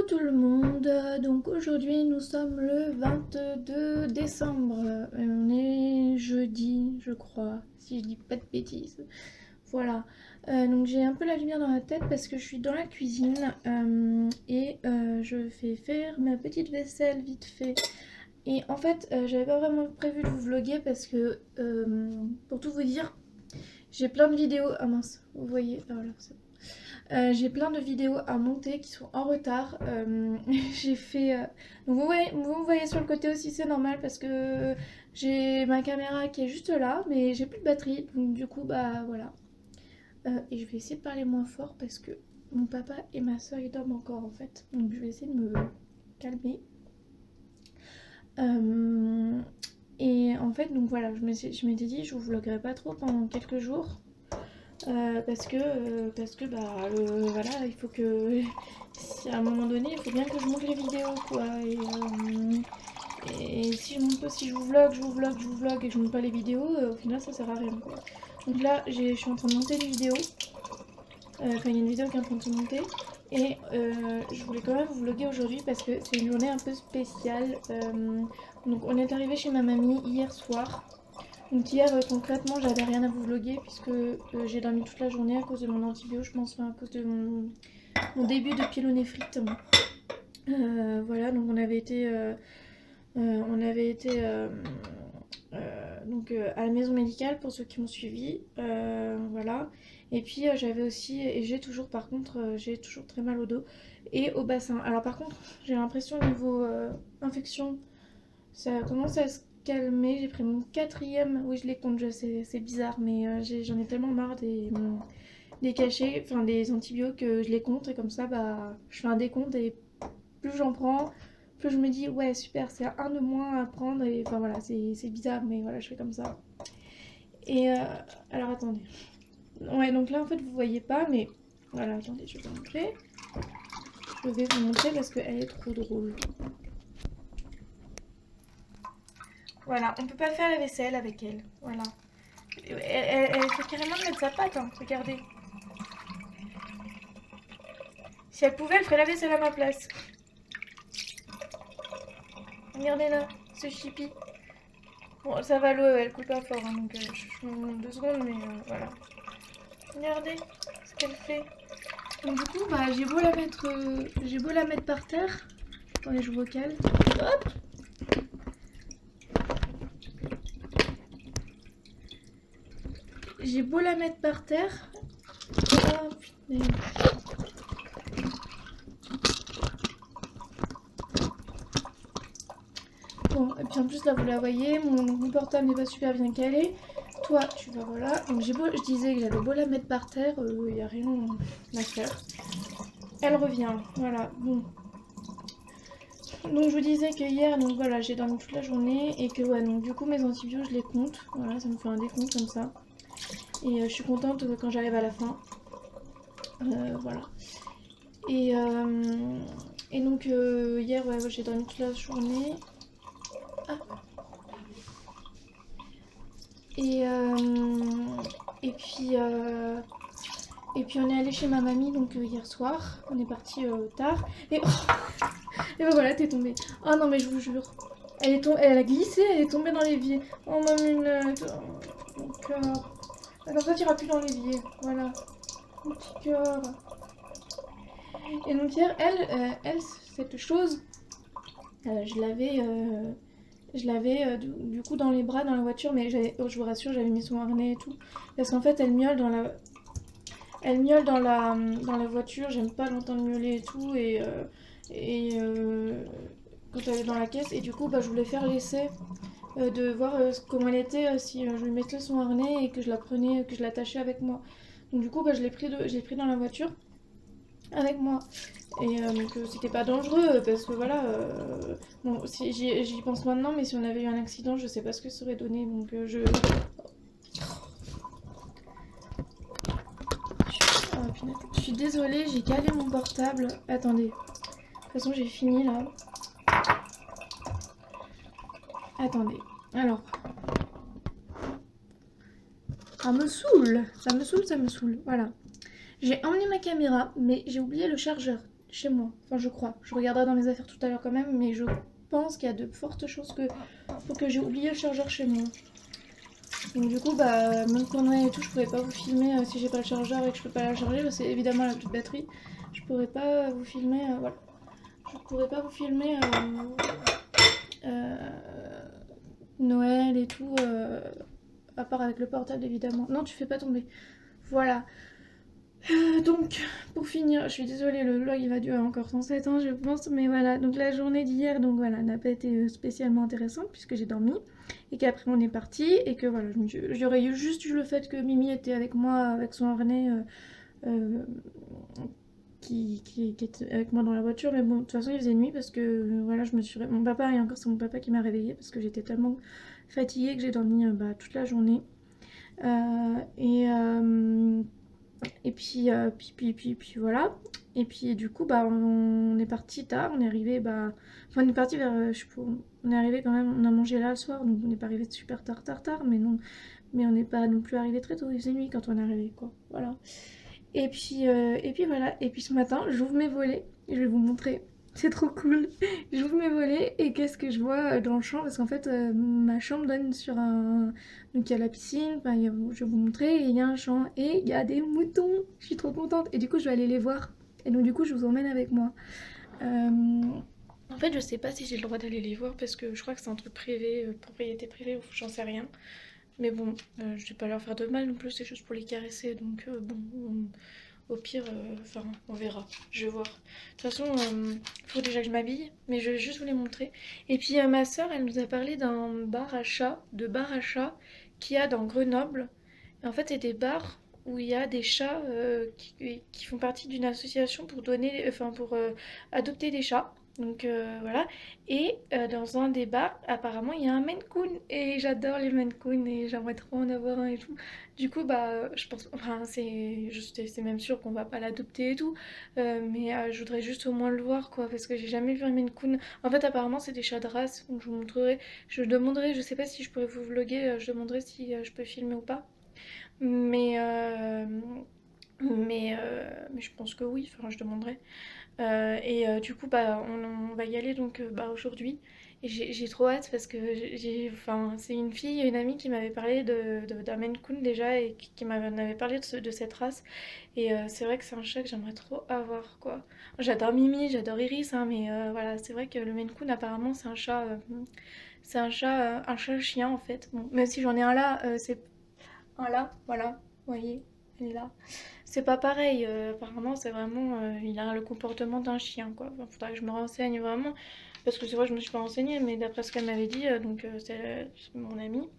Coucou tout le monde, donc aujourd'hui nous sommes le 22 décembre, on est jeudi je crois, si je dis pas de bêtises. Voilà, donc j'ai un peu la lumière dans la tête parce que je suis dans la cuisine et je vais faire ma petite vaisselle vite fait. Et en fait j'avais pas vraiment prévu de vous vlogger parce que pour tout vous dire, j'ai plein de vidéos, ah mince, vous voyez, ah, voilà, c'est bon. J'ai plein de vidéos à monter qui sont en retard. J'ai fait. Donc vous me voyez sur le côté aussi, c'est normal parce que j'ai ma caméra qui est juste là, mais j'ai plus de batterie. Donc du coup, bah voilà. Et je vais essayer de parler moins fort parce que mon papa et ma soeur ils dorment encore en fait. Donc je vais essayer de me calmer. Et en fait, donc voilà, je m'étais dit, je vous vloguerai pas trop pendant quelques jours. Parce que bah voilà, il faut que si à un moment donné il faut bien que je monte les vidéos quoi et si je monte pas, si je vous vlog et que je monte pas les vidéos, au final ça sert à rien quoi. Donc là je suis en train de monter une vidéo, enfin il y a une vidéo qui est en train de se monter et je voulais quand même vous vlogger aujourd'hui parce que c'est une journée un peu spéciale. Donc on est arrivé chez ma mamie hier soir. Donc hier concrètement j'avais rien à vous vlogger puisque j'ai dormi toute la journée à cause de mon antibio, je pense, enfin, à cause de mon début de pyélonéphrite. Voilà, donc on avait été donc, à la maison médicale pour ceux qui m'ont suivi. Voilà. Et puis j'avais aussi, et j'ai toujours par contre, j'ai toujours très mal au dos et au bassin. Alors par contre j'ai l'impression au niveau infection, ça commence à se calmer. J'ai pris mon quatrième, oui je les compte, je sais, c'est bizarre, mais j'en ai tellement marre des cachets, enfin des antibiotiques que je les compte et comme ça bah je fais un décompte et plus j'en prends, plus je me dis ouais super c'est un de moins à prendre et enfin voilà c'est bizarre mais voilà je fais comme ça. Et alors attendez, ouais donc là en fait vous voyez pas mais voilà attendez je vais vous montrer, je vais vous montrer parce qu'elle est trop drôle. Voilà, on peut pas faire la vaisselle avec elle, voilà. Elle fait carrément mettre sa patte, hein. Regardez. Si elle pouvait, elle ferait la vaisselle à ma place. Regardez là, ce chipi. Bon, ça va, l'eau, elle coule pas fort, hein, donc je me montre 2 secondes, mais voilà. Regardez ce qu'elle fait. Donc du coup, bah, j'ai beau la mettre par terre. Attendez, je vocale. Hop. J'ai beau la mettre par terre. Oh putain. Bon, et puis en plus là vous la voyez, mon portable n'est pas super bien calé. Toi, tu vas voilà. Donc je disais que j'avais beau la mettre par terre, il n'y a rien à faire. Elle revient, voilà. Bon. Donc je vous disais que hier, donc voilà, j'ai dormi toute la journée et que ouais, donc du coup mes antibiotiques je les compte. Voilà, ça me fait un décompte comme ça. Et je suis contente quand j'arrive à la fin. Voilà. Et, et donc hier, ouais, j'ai dormi toute la journée. Ah. Et, et puis et puis on est allé chez ma mamie donc hier soir. On est parti tard. Et et ben voilà, t'es tombée. Oh non mais je vous jure. Elle a glissé, elle est tombée dans l'évier. Oh ma minette. Oh, mon cœur. Comme ça t'iras plus dans l'évier. Voilà. Mon petit cœur. Et donc hier, cette chose, je l'avais du coup dans les bras dans la voiture, mais je vous rassure, j'avais mis son harnais et tout. Parce qu'en fait, elle miaule dans la voiture, j'aime pas l'entendre miauler et tout, quand elle est dans la caisse, et du coup, bah, je voulais faire l'essai de voir comment elle était, si je lui mettais son harnais et que je la prenais, que je l'attachais avec moi. Donc du coup, bah, je l'ai pris dans la voiture avec moi. Et donc c'était pas dangereux parce que voilà, bon, si, j'y pense maintenant, mais si on avait eu un accident, je sais pas ce que ça aurait donné. Donc je suis désolée, j'ai calé mon portable. Attendez, de toute façon j'ai fini là. Attendez, alors. Ça me saoule, ça me saoule, ça me saoule. Voilà. J'ai emmené ma caméra, mais j'ai oublié le chargeur. chez moi. Enfin, je crois. Je regarderai dans mes affaires tout à l'heure quand même, mais je pense qu'il y a de fortes chances que j'ai oublié le chargeur chez moi. Donc du coup, bah, même quand Noël et tout, je pourrais pas vous filmer si j'ai pas le chargeur et que je peux pas la charger, parce que c'est évidemment la petite batterie. Je pourrais pas vous filmer, voilà. Je pourrais pas vous filmer euh, Noël et tout, à part avec le portable évidemment. Non, tu fais pas tomber. Voilà. Donc, pour finir, je suis désolée, le vlog il va durer encore 107 ans, je pense, mais voilà. Donc, la journée d'hier, donc voilà, n'a pas été spécialement intéressante puisque j'ai dormi et qu'après on est parti et que voilà, j'aurais juste eu le fait que Mimi était avec moi avec son harnais euh, qui était avec moi dans la voiture, mais bon, de toute façon il faisait nuit parce que voilà, je me suis. Mon papa, et encore c'est mon papa qui m'a réveillée parce que j'étais tellement fatiguée que j'ai dormi bah, toute la journée. Euh, et. euh, et puis voilà. Et puis du coup, bah, on est parti tard. On est arrivé, bah, enfin, on est parti vers, je sais pas, on est arrivé quand même. On a mangé là le soir, donc on n'est pas arrivé super tard, mais non, mais on n'est pas non plus arrivé très tôt. Il faisait nuit quand on est arrivé, quoi. Voilà. Et puis voilà. Et puis ce matin, j'ouvre mes volets. Et je vais vous montrer. C'est trop cool. J'ouvre mes volets et qu'est-ce que je vois dans le champ? Parce qu'en fait, ma chambre donne sur un. Donc il y a la piscine, enfin, je vais vous montrer, et il y a un champ et il y a des moutons. Je suis trop contente. Et du coup, je vais aller les voir. Et donc, du coup, je vous emmène avec moi. Euh, En fait, je sais pas si j'ai le droit d'aller les voir parce que je crois que c'est un truc privé, propriété privée, ou j'en sais rien. Mais bon, je vais pas leur faire de mal non plus, c'est juste pour les caresser. Donc, bon, au pire, enfin, on verra. Je vais voir. De toute façon, faut déjà que je m'habille, mais je vais juste vous les montrer. Et puis ma soeur, elle nous a parlé d'un bar à chats, de bar à chats qu'il y a dans Grenoble. Et en fait, c'est des bars où il y a des chats qui font partie d'une association pour donner, enfin pour adopter des chats. Donc voilà. Et dans un des bars, apparemment, il y a un Maine Coon. Et j'adore les Maine Coon et j'aimerais trop en avoir un et tout. Du coup, bah, je pense, enfin, c'est même sûr qu'on va pas l'adopter et tout, mais je voudrais juste au moins le voir, quoi, parce que j'ai jamais vu un Maine Coon. En fait, apparemment, c'est des chats de race, donc je vous montrerai, je demanderai, je sais pas si je pourrais vous vlogger, je demanderai si je peux filmer ou pas, mais, mais je pense que oui, enfin, je demanderai. Du coup, bah, on va y aller donc bah, aujourd'hui. Et j'ai trop hâte parce que enfin, c'est une fille, une amie qui m'avait parlé d'un Maine Coon déjà et qui m'avait parlé de cette race. Et c'est vrai que c'est un chat que j'aimerais trop avoir, quoi. J'adore Mimi, j'adore Iris, hein, mais voilà, c'est vrai que le Maine Coon apparemment c'est un chat chien en fait. Bon, même si j'en ai un là, c'est un là, voilà, vous voyez, elle est là. C'est pas pareil, apparemment c'est vraiment, il a le comportement d'un chien quoi. Enfin, faudrait que je me renseigne vraiment, parce que c'est vrai que je me suis pas renseignée, mais d'après ce qu'elle m'avait dit, donc c'est mon amie.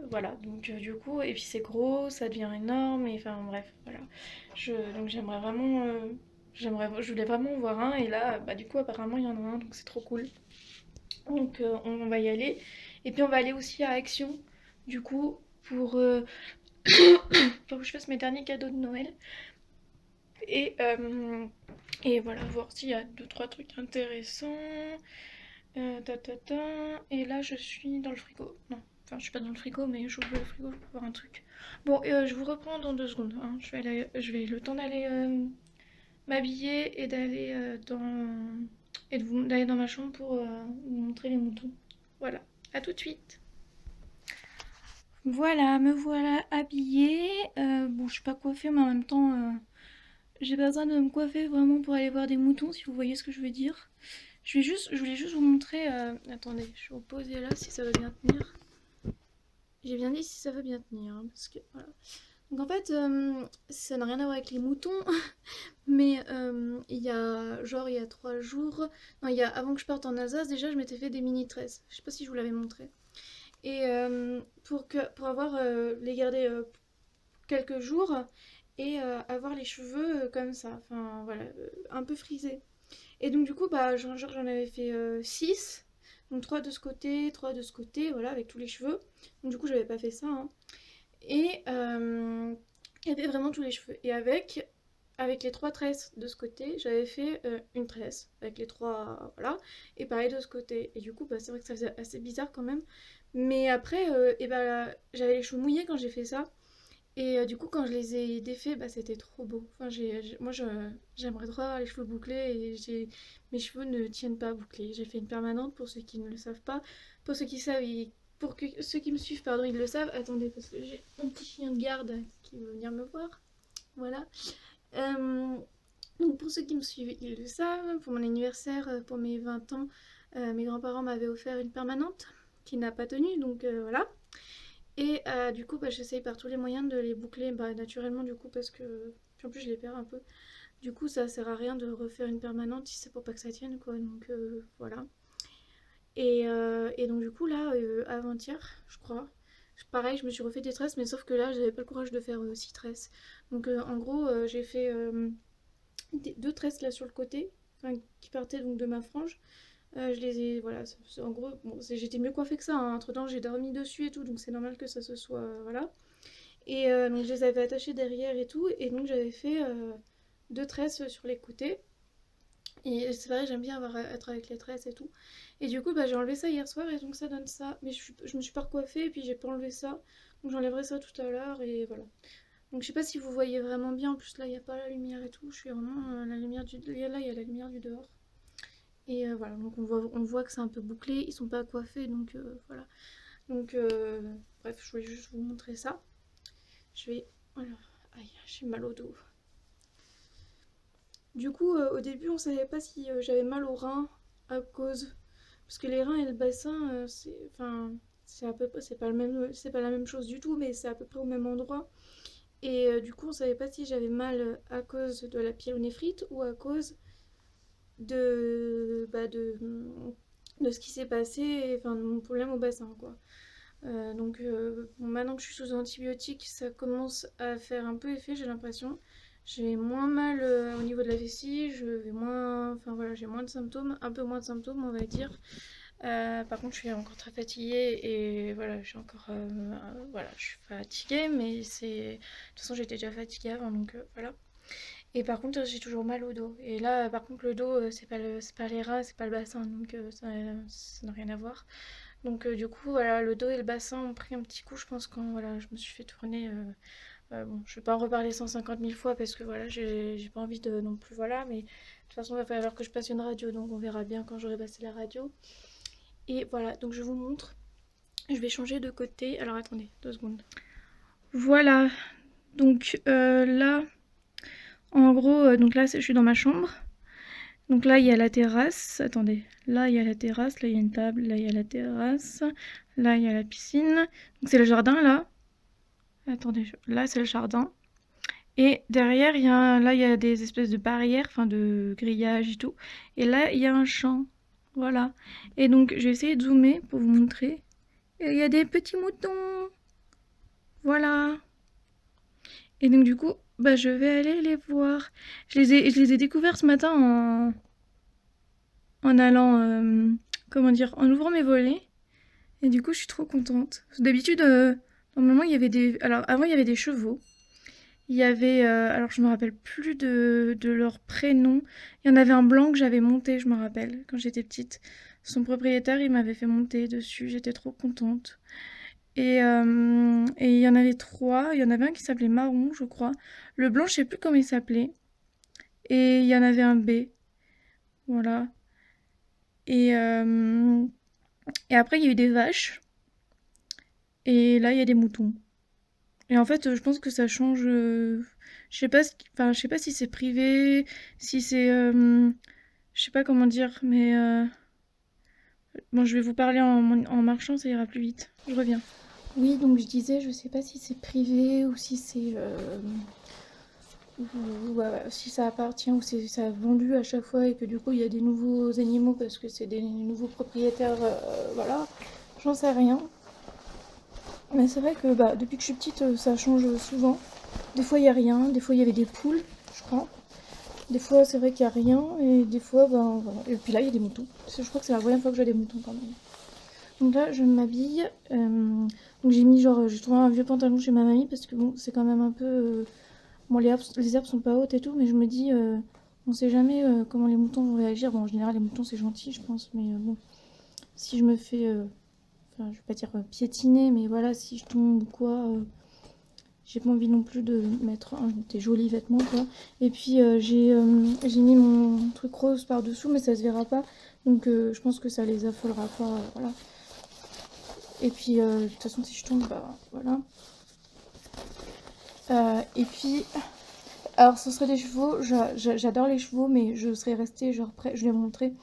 Voilà, donc du coup, et puis c'est gros, ça devient énorme, et enfin bref, voilà. Donc j'aimerais vraiment, je voulais vraiment en voir un, et là, bah du coup apparemment il y en a un, donc c'est trop cool. Donc on va y aller, et puis on va aller aussi à Action, du coup, pour, faut que je fasse mes derniers cadeaux de Noël. Et, euh, et voilà, voir s'il y a deux trois trucs intéressants. Et là, je suis dans le frigo. Non, enfin, je suis pas dans le frigo, mais j'ouvre le frigo pour voir un truc. Bon, je vous reprends dans 2 secondes, hein. Je vais le temps d'aller m'habiller et d'aller d'aller dans ma chambre pour vous montrer les moutons. Voilà, à tout de suite. Voilà, me voilà habillée. Bon, je suis pas coiffée, mais en même temps, j'ai pas besoin de me coiffer vraiment pour aller voir des moutons, si vous voyez ce que je veux dire. Je voulais juste vous montrer. Attendez, je vais vous poser là si ça veut bien tenir. J'ai bien dit si ça veut bien tenir, hein, parce que voilà. Donc en fait, ça n'a rien à voir avec les moutons, mais il y a 3 jours, non, avant que je parte en Alsace, déjà je m'étais fait des mini tresses. Je sais pas si je vous l'avais montré. Et pour avoir les garder quelques jours et avoir les cheveux comme ça, enfin voilà, un peu frisés. Et donc du coup, bah, genre j'en avais fait 6, donc 3 de ce côté, 3 de ce côté, voilà, avec tous les cheveux. Donc du coup, j'avais pas fait ça, hein. Et il y avait vraiment tous les cheveux. Et avec les 3 tresses de ce côté, j'avais fait une tresse, avec les 3, voilà, et pareil de ce côté. Et du coup, bah, c'est vrai que ça faisait assez bizarre quand même. Mais après, et bah, j'avais les cheveux mouillés quand j'ai fait ça. Et du coup, quand je les ai défaits, bah, c'était trop beau. Enfin, j'aimerais trop avoir les cheveux bouclés et mes cheveux ne tiennent pas bouclés. J'ai fait une permanente pour ceux qui ne le savent pas. Pour ceux qui savent, ceux qui me suivent, pardon, ils le savent. Attendez, parce que j'ai mon petit chien de garde qui veut venir me voir. Voilà. Euh, donc pour ceux qui me suivent, ils le savent. Pour mon anniversaire, pour mes 20 ans, mes grands-parents m'avaient offert une permanente qui n'a pas tenu. Donc voilà. Et du coup, bah, j'essaye par tous les moyens de les boucler bah, naturellement, du coup, parce que. Puis en plus, je les perds un peu. Du coup, ça sert à rien de refaire une permanente si c'est pour pas que ça tienne, quoi. Donc voilà. Et donc, du coup, là, avant-hier, je crois. Pareil, je me suis refait des tresses, mais sauf que là, j'avais pas le courage de faire 6 tresses. Donc, en gros, j'ai fait deux tresses là sur le côté, enfin, qui partaient donc de ma frange. Je les ai, voilà, en gros, bon, j'étais mieux coiffée que ça, hein. Entre-temps, j'ai dormi dessus et tout, donc c'est normal que ça se soit, voilà. Et donc, je les avais attachées derrière et tout, et donc j'avais fait deux tresses sur les côtés. Et c'est vrai, j'aime bien être avec les tresses et tout. Et du coup, bah, j'ai enlevé ça hier soir, et donc ça donne ça. Mais je me suis pas recoiffée, et puis j'ai pas enlevé ça. Donc j'enlèverai ça tout à l'heure, et voilà. Donc je sais pas si vous voyez vraiment bien, en plus là, il n'y a pas la lumière et tout. Je suis vraiment la lumière du... Là, il y a la lumière du dehors. Et voilà, donc on voit que c'est un peu bouclé, ils sont pas coiffés, donc voilà. Donc bref, je voulais juste vous montrer ça. Je vais... Voilà. Aïe, j'ai mal au dos. Du coup, au début, on savait pas si j'avais mal aux reins à cause... Parce que les reins et le bassin, c'est... Enfin, c'est à peu près... C'est pas le même... C'est pas la même chose du tout, mais c'est à peu près au même endroit. Et du coup, on savait pas si j'avais mal à cause de la pyélonéphrite ou à cause de... Bah, de ce qui s'est passé, enfin de mon problème au bassin quoi. Bon, maintenant que je suis sous antibiotiques, ça commence à faire un peu effet, j'ai l'impression. J'ai moins mal au niveau de la vessie, je vais moins, enfin voilà, j'ai moins de symptômes, un peu moins de symptômes on va dire. Par contre, je suis encore très fatiguée et voilà, voilà, je suis fatiguée, mais c'est, de toute façon, j'étais déjà fatiguée avant, donc voilà. Et par contre, j'ai toujours mal au dos. Et là, par contre, le dos, c'est pas les reins, c'est pas le bassin, donc ça n'a rien à voir. Donc du coup, voilà, le dos et le bassin ont pris un petit coup, je pense, quand voilà, je me suis fait tourner. Bon, je vais pas en reparler 150 000 fois parce que voilà, j'ai pas envie de non plus, voilà, mais de toute façon, il va falloir que je passe une radio, donc on verra bien quand j'aurai passé la radio. Et voilà, donc je vous montre. Je vais changer de côté. Alors attendez, 2 secondes. Voilà, donc là, en gros, donc là, je suis dans ma chambre. Donc là, il y a la terrasse. Attendez, là, il y a la terrasse, là, il y a une table, là, il y a la terrasse, là, il y a la piscine. Donc c'est le jardin, là. Attendez, là, c'est le jardin. Et derrière, là, il y a des espèces de barrières, enfin de grillages et tout. Et là, il y a un champ. Voilà. Et donc, je vais essayer de zoomer pour vous montrer. Et il y a des petits moutons. Voilà. Et donc, du coup, bah, je vais aller les voir. Je les ai découverts ce matin en allant, comment dire, en ouvrant mes volets. Et du coup, je suis trop contente. D'habitude, normalement, il y avait des... Alors, avant, il y avait des chevaux. Il y avait... alors, je me rappelle plus de leur prénom. Il y en avait un blanc que j'avais monté, je me rappelle, quand j'étais petite. Son propriétaire, il m'avait fait monter dessus. J'étais trop contente. Et il y en avait 3. Il y en avait un qui s'appelait Marron, je crois. Le blanc, je sais plus comment il s'appelait. Et il y en avait un B. Voilà. Et, euh, et après, il y a eu des vaches. Et là, il y a des moutons. Et en fait, je pense que ça change. Enfin, je sais pas si c'est privé, si c'est. Je sais pas comment dire, mais. Bon, je vais vous parler en marchant, ça ira plus vite. Je reviens. Oui, donc je disais, je sais pas si c'est privé ou si c'est. Si ça appartient ou si ça a vendu à chaque fois et que du coup il y a des nouveaux animaux parce que c'est des nouveaux propriétaires. Voilà, j'en sais rien. Mais c'est vrai que bah, depuis que je suis petite, ça change souvent. Des fois, il n'y a rien. Des fois, il y avait des poules, je crois. Des fois, c'est vrai qu'il n'y a rien. Et des fois, ben voilà. Et puis là, il y a des moutons. Je crois que c'est la première fois que j'ai des moutons quand même. Donc là, je m'habille. Donc j'ai mis genre, j'ai trouvé un vieux pantalon chez ma mamie parce que bon, c'est quand même un peu. Bon, les herbes sont pas hautes et tout, mais je me dis, on sait jamais comment les moutons vont réagir. Bon, en général, les moutons c'est gentil, je pense, mais bon, si je me fais, enfin, je vais pas dire piétiner, mais voilà, si je tombe ou quoi, j'ai pas envie non plus de mettre des jolis vêtements quoi. Et puis j'ai mis mon truc rose par dessous mais ça se verra pas, donc je pense que ça les affolera pas, voilà. Et puis de toute façon si je tombe, bah voilà. Et puis alors ce serait des chevaux, j'adore les chevaux mais je serais restée genre près, je vais montrer,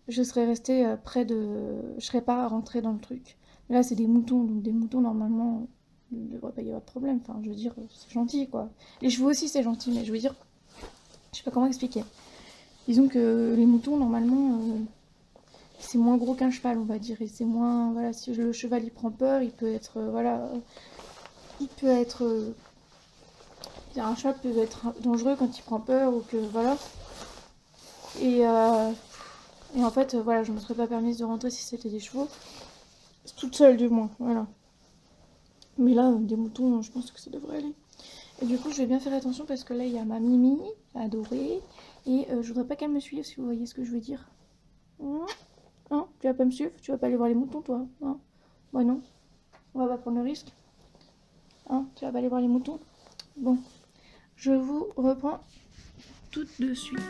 je serais restée près de, je serais pas rentrée dans le truc. Là c'est des moutons, donc des moutons normalement il ne devrait pas y avoir de problème, enfin je veux dire c'est gentil quoi. Les chevaux aussi c'est gentil mais je veux dire, je sais pas comment expliquer. Disons que les moutons normalement c'est moins gros qu'un cheval on va dire, et c'est moins, voilà, si le cheval il prend peur il peut être, voilà, il peut être, un cheval peut être dangereux quand il prend peur ou que voilà. Et, euh, et en fait voilà, je me serais pas permise de rentrer si c'était des chevaux, toute seule du moins, voilà. Mais là, des moutons, je pense que ça devrait aller. Et du coup, je vais bien faire attention parce que là, il y a ma Mimi, adorée. Et je voudrais pas qu'elle me suive, si vous voyez ce que je veux dire. Hein, tu vas pas me suivre? Tu vas pas aller voir les moutons, toi? Hein? Moi non. On va pas prendre le risque. Hein? Tu vas pas aller voir les moutons? Bon, je vous reprends tout de suite.